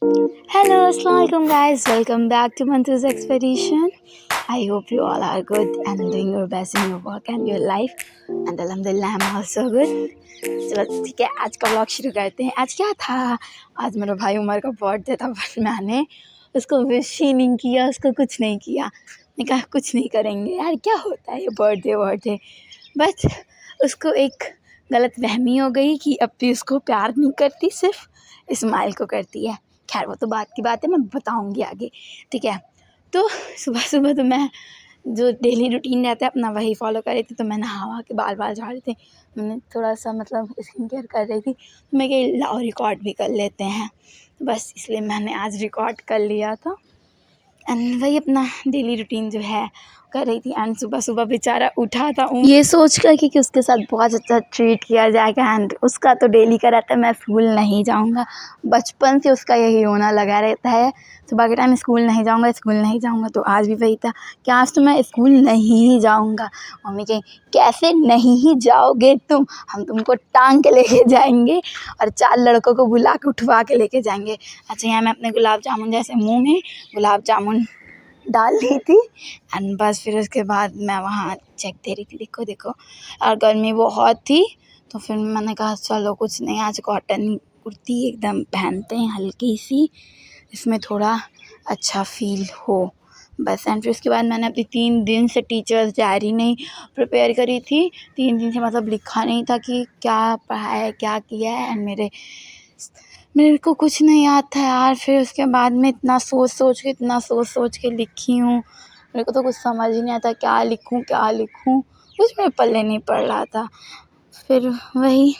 Hello, Assalamualaikum guys. Welcome back to Mantu's Expedition. I hope you all are good and doing your best in your work and your life. And Alhamdulillah, I'm also good. चलो ठीक है, आज का vlog शुरू करते हैं। आज क्या था? आज मेरा भाई उमर का बर्थडे था, बट मैंने उसको विश ही नहीं किया, उसको कुछ नहीं किया। मैं कहा कुछ नहीं करेंगे यार, क्या होता है ये बर्थडे। बट उसको एक गलत फहमी हो गई कि अप्पी उसको प्यार नहीं करती, सिर्फ इस्माइल को करती है। खैर वो तो बात की बात है, मैं बताऊंगी आगे, ठीक है। तो सुबह सुबह तो मैं जो डेली रूटीन रहता है अपना वही फॉलो कर रही थी। तो मैं नहा के बाल झाड़ रही थी, मैंने थोड़ा सा मतलब स्किन केयर कर रही थी। तो मैं कही लाओ रिकॉर्ड भी कर लेते हैं, तो बस इसलिए मैंने आज रिकॉर्ड कर लिया था। एंड वही अपना डेली रूटीन जो है कर रही थी। एंड सुबह सुबह बेचारा उठा था ये सोच कर कि उसके साथ बहुत अच्छा ट्रीट किया जाएगा। एंड उसका तो डेली का रहता है मैं स्कूल नहीं जाऊंगा, बचपन से उसका यही रोना लगा रहता है सुबह के टाइम, स्कूल नहीं जाऊंगा। तो आज भी वही था कि आज तो मैं स्कूल नहीं जाऊंगा। मम्मी कही कैसे नहीं ही जाओगे तुम, हम तुमको टांग के लेके जाएंगे और 4 लड़कों को बुला के उठवा के लेके जाएंगे। अच्छा, यहाँ मैं अपने गुलाब जामुन जैसे मुँह में गुलाब जामुन डाल दी थी। एंड बस फिर उसके बाद मैं वहाँ चेक दे रही थी, देखो और गर्मी बहुत थी। तो फिर मैंने कहा चलो कुछ नहीं, आज कॉटन कुर्ती एकदम पहनते हैं हल्की सी, इसमें थोड़ा अच्छा फील हो बस। एंड फिर उसके बाद मैंने अपनी 3 दिन से टीचर्स डायरी नहीं प्रिपेयर करी थी। 3 दिन से मतलब लिखा नहीं था कि क्या पढ़ा है क्या किया है। एंड मेरे को कुछ नहीं याद था यार। फिर उसके बाद में इतना सोच के लिखी हूँ, मेरे को तो कुछ समझ ही नहीं आता क्या लिखूँ कुछ मेरे पल्ले नहीं पड़ रहा था। फिर वही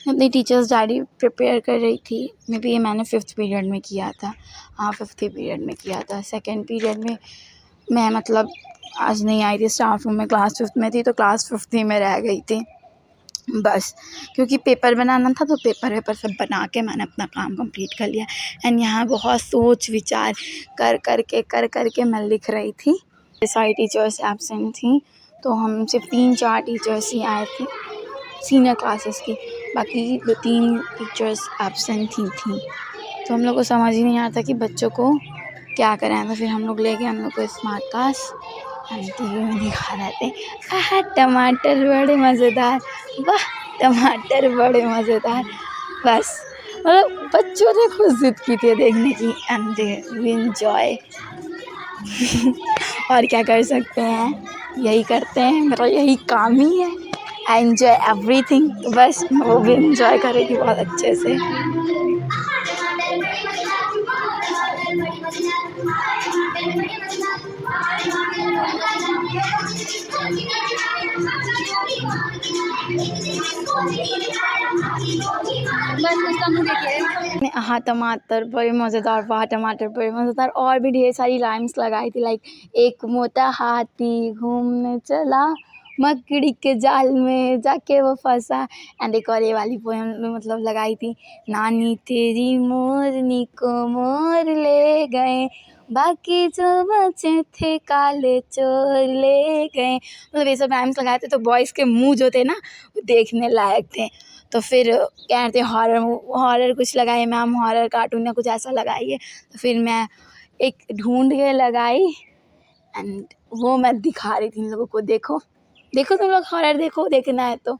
अपनी टीचर्स डायरी प्रिपेयर कर रही थी। मे बी ये मैंने 5th पीरियड में किया था, हाँ 5th पीरियड में किया था। 2nd पीरियड में मैं मतलब आज नहीं आई थी स्टाफ रूम में, क्लास 5th में थी तो क्लास 5th ही में रह गई थी बस, क्योंकि पेपर बनाना था तो पेपर सब बना के मैंने अपना काम कंप्लीट कर लिया। एंड यहाँ बहुत सोच विचार कर के मैं लिख रही थी। सारी टीचर्स एब्सेंट थी, तो हम सिर्फ 3-4 टीचर्स ही आए थे सीनियर क्लासेस की, बाकी 2-3 टीचर्स एब्सेंट थी। तो हम लोग को समझ ही नहीं आ रहा था कि बच्चों को क्या कराएं। तो फिर हम लोग ले गए हम लोग को स्मार्ट क्लास। टीवी में दिखा रहे थे आहा टमाटर बड़े मज़ेदार, वाह टमाटर बड़े मज़ेदार। बस मतलब बच्चों ने खुद ज़िद की थी देखने की। एंड वी एंजॉय और क्या कर सकते हैं, यही करते हैं, मेरा यही काम ही है, आई एंजॉय एवरीथिंग। तो बस वो भी एंजॉय करेगी बहुत अच्छे से। हाँ टमाटर बड़े मज़ेदार, वाह टमाटर बड़े मज़ेदार, और भी ढेर सारी राइम्स लगाई थी लाइक एक मोटा हाथी घूमने चला मकड़ी के जाल में जाके वो फंसा। एंड एक और ये वाली पोएम मतलब लगाई थी, नानी तेरी मोरनी को मोर ले गए, बाकी जो बचे थे काले चोर ले गए। मतलब ये सब राइम्स लगाए थे तो बॉयज़ के मुँह जो थे ना वो देखने लायक थे। तो फिर कह रहे थे हॉरर कुछ लगाइए मैम, हॉरर कार्टून या कुछ ऐसा लगाइए। तो फिर मैं एक ढूंढ के लगाई एंड वो मैं दिखा रही थी इन लोगों को, देखो तुम लोग हॉरर देखो, देखना है तो।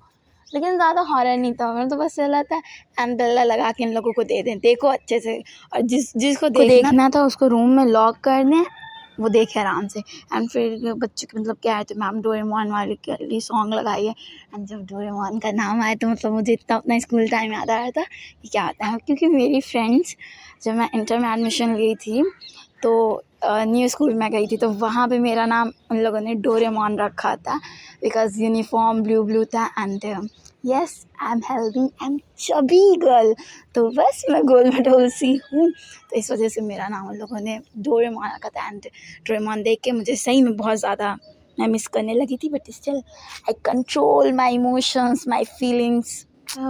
लेकिन ज़्यादा हॉरर नहीं था, मैंने तो बस चला था एम्ब्रेला लगा के इन लोगों को दे दें, देखो अच्छे से। और जिसको देखना था उसको रूम में लॉक कर दें, वो देखे आराम से। एंड फिर बच्चों के मतलब क्या है तो मैम डोरेमोन वाले के लिए सॉन्ग लगाइए। एंड जब डोरेमोन का नाम आया तो मतलब मुझे इतना अपना स्कूल टाइम याद आ रहा था कि क्या होता है, क्योंकि मेरी फ्रेंड्स जब मैं इंटर में एडमिशन ली थी तो न्यू स्कूल में गई थी, तो वहाँ पे मेरा नाम उन लोगों ने डोरेमोन रखा था बिकॉज यूनिफॉर्म ब्लू था। And yes I am healthy, I am chubby girl, तो बस मैं गोल मटोल सी हूँ, तो इस वजह से मेरा नाम उन लोगों ने डोरेमोन रखा था। एंड डोरेमोन देख के मुझे सही में बहुत ज़्यादा मैं मिस करने लगी थी, but still I control my emotions my feelings.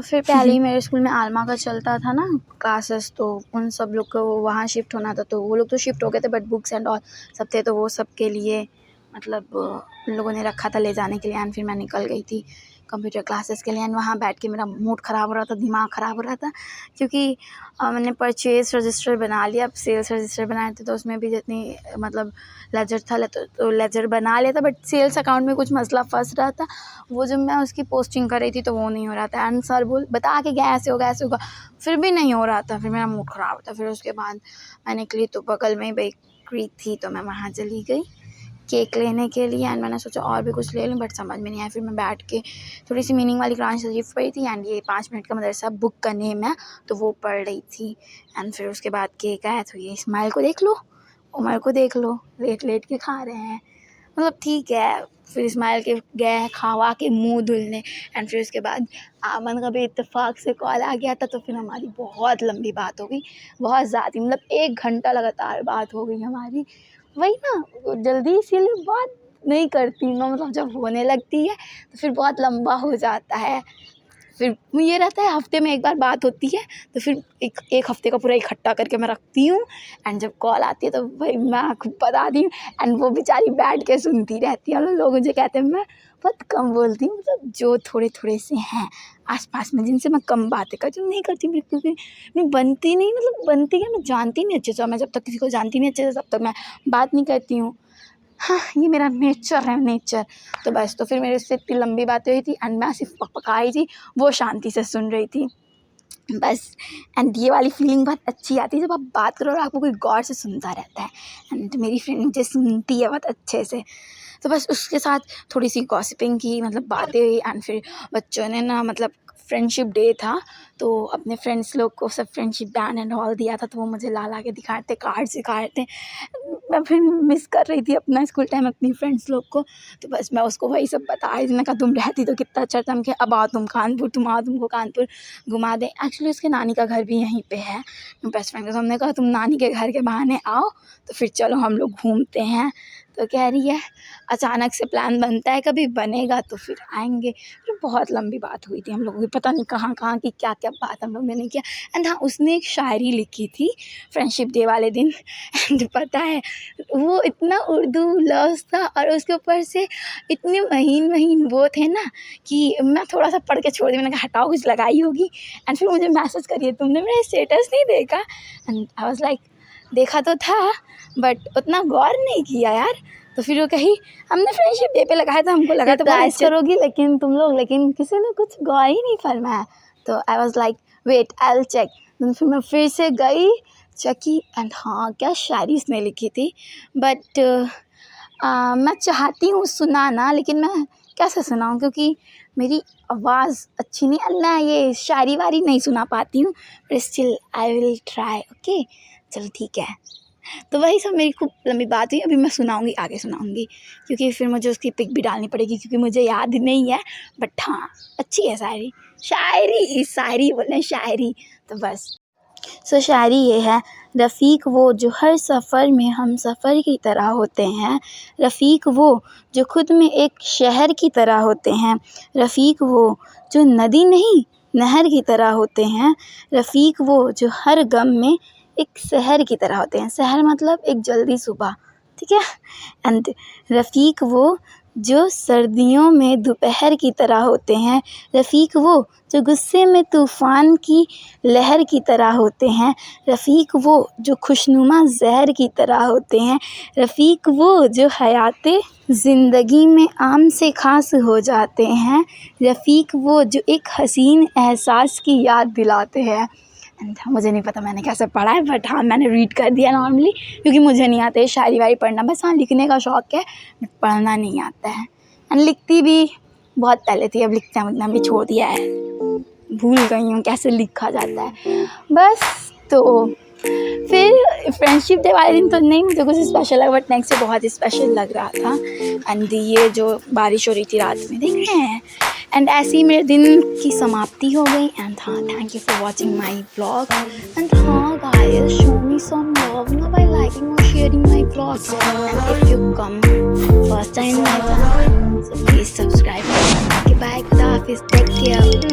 फिर पहले ही मेरे स्कूल में आलमा का चलता था ना क्लासेस, तो उन सब लोग को वहाँ शिफ्ट होना था, तो वो लोग तो शिफ्ट हो गए थे बट बुक्स एंड ऑल सब थे, तो वो सब के लिए मतलब उन लोगों ने रखा था ले जाने के लिए। एंड फिर मैं निकल गई थी कंप्यूटर क्लासेस के लिए। एंड वहाँ बैठ के मेरा मूड ख़राब हो रहा था, दिमाग ख़राब हो रहा था, क्योंकि मैंने परचेज़ रजिस्टर बना लिया। अब सेल्स रजिस्टर बनाए थे तो उसमें भी जितनी मतलब लेजर था तो लेजर बना लिया था, बट सेल्स अकाउंट में कुछ मसला फंस रहा था। वो जब मैं उसकी पोस्टिंग कर रही थी तो वो नहीं हो रहा था। एंड सर बता के गया ऐसे होगा, फिर भी नहीं हो रहा था। फिर मेरा मूड ख़राब होता। फिर उसके बाद मैं निकली तो बगल में बेकरी थी तो मैं वहाँ चली गई केक लेने के लिए। एंड मैंने सोचा और भी कुछ ले लूँ, बट समझ में नहीं आया। फिर मैं बैठ के थोड़ी सी मीनिंग वाली कुरान शरीफ पढ़ी थी। एंड ये 5 मिनट का मदरसा बुक का नेम है तो वो पढ़ रही थी। एंड फिर उसके बाद केक आया तो ये इस्माइल को देख लो, उमर को देख लो, लेट लेट के खा रहे हैं, मतलब ठीक है। फिर इस्माइल के गए खावा के मुँह धुलने। एंड फिर उसके बाद आमन का भी इत्तेफाक से कॉल आ गया था तो फिर हमारी बहुत लंबी बात हो गई, बहुत ज़्यादा, मतलब 1 घंटा लगातार बात हो गई हमारी। वही ना, जल्दी इसीलिए बात नहीं करती मैं, मतलब जब होने लगती है तो फिर बहुत लंबा हो जाता है। फिर ये रहता है हफ्ते में 1 बार बात होती है तो फिर एक हफ्ते का पूरा इकट्ठा करके मैं रखती हूँ। एंड जब कॉल आती है तो भाई मैं खूब बताती हूँ। एंड वो बेचारी बैठ के सुनती रहती है। लोग मुझे कहते हैं मैं बहुत कम बोलती हूँ, मतलब जो थोड़े थोड़े से हैं आसपास में जिनसे मैं कम बातें करती हूँ, नहीं करती हूँ क्योंकि नहीं बनती नहीं, मतलब बनती है, मैं जानती नहीं अच्छे से। मैं जब तक किसी को जानती नहीं अच्छे से तब तक मैं बात नहीं करती हूँ। हाँ, ये मेरा नेचर है, नेचर। तो बस, तो फिर मेरे से इतनी लंबी बातें हुई थी एंड मैं सिर्फ पका रही थी, वो शांति से सुन रही थी बस। एंड ये वाली फीलिंग बहुत अच्छी आती है जब आप बात करो और आपको कोई गौर से सुनता रहता है। एंड मेरी फ्रेंड मुझे सुनती है बहुत अच्छे से। तो बस उसके साथ थोड़ी सी गॉसिपिंग की, मतलब बातें हुई। एंड फिर बच्चों ने ना, मतलब फ्रेंडशिप डे था तो अपने फ्रेंड्स लोग को सब फ्रेंडशिप बैंड एंड ऑल दिया था तो वो मुझे ला के दिखाते, कार्ड दिखाते। मैं फिर मिस कर रही थी अपना स्कूल टाइम, अपनी फ्रेंड्स लोग को। तो बस मैं उसको वही सब बता रही थी। मैंने कहा तुम रहती तो कितना अच्छा था। हम कहे अब आओ तुम कानपुर, तुम आओ, तुमको कानपुर घुमा दें। एक्चुअली उसके नानी का घर भी यहीं पे है, बेस्ट फ्रेंड का। तो हमने कहा तुम नानी के घर के बहाने आओ तो फिर चलो हम लोग घूमते हैं। तो कह रही है अचानक से प्लान बनता है, कभी बनेगा तो फिर आएंगे। फिर बहुत लंबी बात हुई थी हम लोगों की, पता नहीं कहाँ कहाँ की क्या क्या बात हम लोग ने नहीं किया। एंड हाँ, उसने एक शायरी लिखी थी फ्रेंडशिप डे वाले दिन। एंड पता है वो इतना उर्दू लफ्ज़ था और उसके ऊपर से इतने महीन महीन वो थे ना कि मैं थोड़ा सा पढ़ के छोड़ दी। मैंने कहा हटाओ, कुछ लगाई होगी। एंड फिर मुझे मैसेज करिए तुमने मेरा स्टेटस नहीं देखा। एंड आई वाज लाइक देखा तो था बट उतना गौर नहीं किया यार। तो फिर वो कही हमने फ्रेंडशिप डे पे लगाया था, हमको लगा तो प्राइस करोगी लेकिन तुम लोग, लेकिन किसी ने कुछ गौर ही नहीं फरमाया। तो I was like wait I will check. फिर मैं फिर से गई, चेकी। एंड हाँ, क्या शायरी इसने लिखी थी। बट मैं चाहती हूँ सुनाना, लेकिन मैं कैसे सुनाऊँ क्योंकि मेरी आवाज़ अच्छी नहीं है, मैं ये शायरी वारी नहीं सुना पाती हूँ। But still I will try. Okay, चलो ठीक है। तो वही सब मेरी खूब लंबी बात हुई। अभी मैं सुनाऊंगी, आगे सुनाऊंगी क्योंकि फिर मुझे उसकी पिक भी डालनी पड़ेगी क्योंकि मुझे याद नहीं है। बट हाँ, अच्छी है शायरी, शायरी बोले शायरी। तो बस सो शायरी ये है, रफ़ीक वो जो हर सफ़र में हम सफ़र की तरह होते हैं, रफ़ीक वो जो खुद में एक शहर की तरह होते हैं, रफ़ीक वो जो नदी नहीं नहर की तरह होते हैं, रफ़ीक वो जो हर गम में एक सहर की तरह होते हैं। सहर मतलब एक जल्दी सुबह, ठीक है। एंड रफ़ीक वो जो सर्दियों में दोपहर की तरह होते हैं, रफ़ीक वो जो गुस्से में तूफ़ान की लहर की तरह होते हैं, रफ़ीक वो जो खुशनुमा ज़हर की तरह होते हैं, रफ़ीक वो जो हयाते ज़िंदगी में आम से ख़ास हो जाते हैं, रफ़ीक वो जो एक हसीन एहसास की याद दिलाते हैं। मुझे नहीं पता मैंने कैसे पढ़ा है बट हाँ, मैंने रीड कर दिया नॉर्मली क्योंकि मुझे नहीं आता है शायरी वारी पढ़ना। बस हाँ, लिखने का शौक़ है बट पढ़ना नहीं आता है। एंड लिखती भी बहुत पहले थी, अब लिखते हैं उतना भी छोड़ दिया है, भूल गई हूँ कैसे लिखा जाता है बस। तो फिर फ्रेंडशिप डे वाले दिन तो नहीं मुझे कुछ स्पेशल लगा बट नेक्स्ट डे बहुत स्पेशल लग रहा था। एंड ये जो बारिश हो रही थी रात में, देख रहे हैं। एंड ऐसे ही मेरे दिन की समाप्ति हो गई। एंड हाँ, thank you for watching my vlog. And हाँ guys, show me some love ना by liking or sharing my vlogs. And if you come first time in my channel, so please subscribe. Okay, bye, Khuda Hafiz, take care.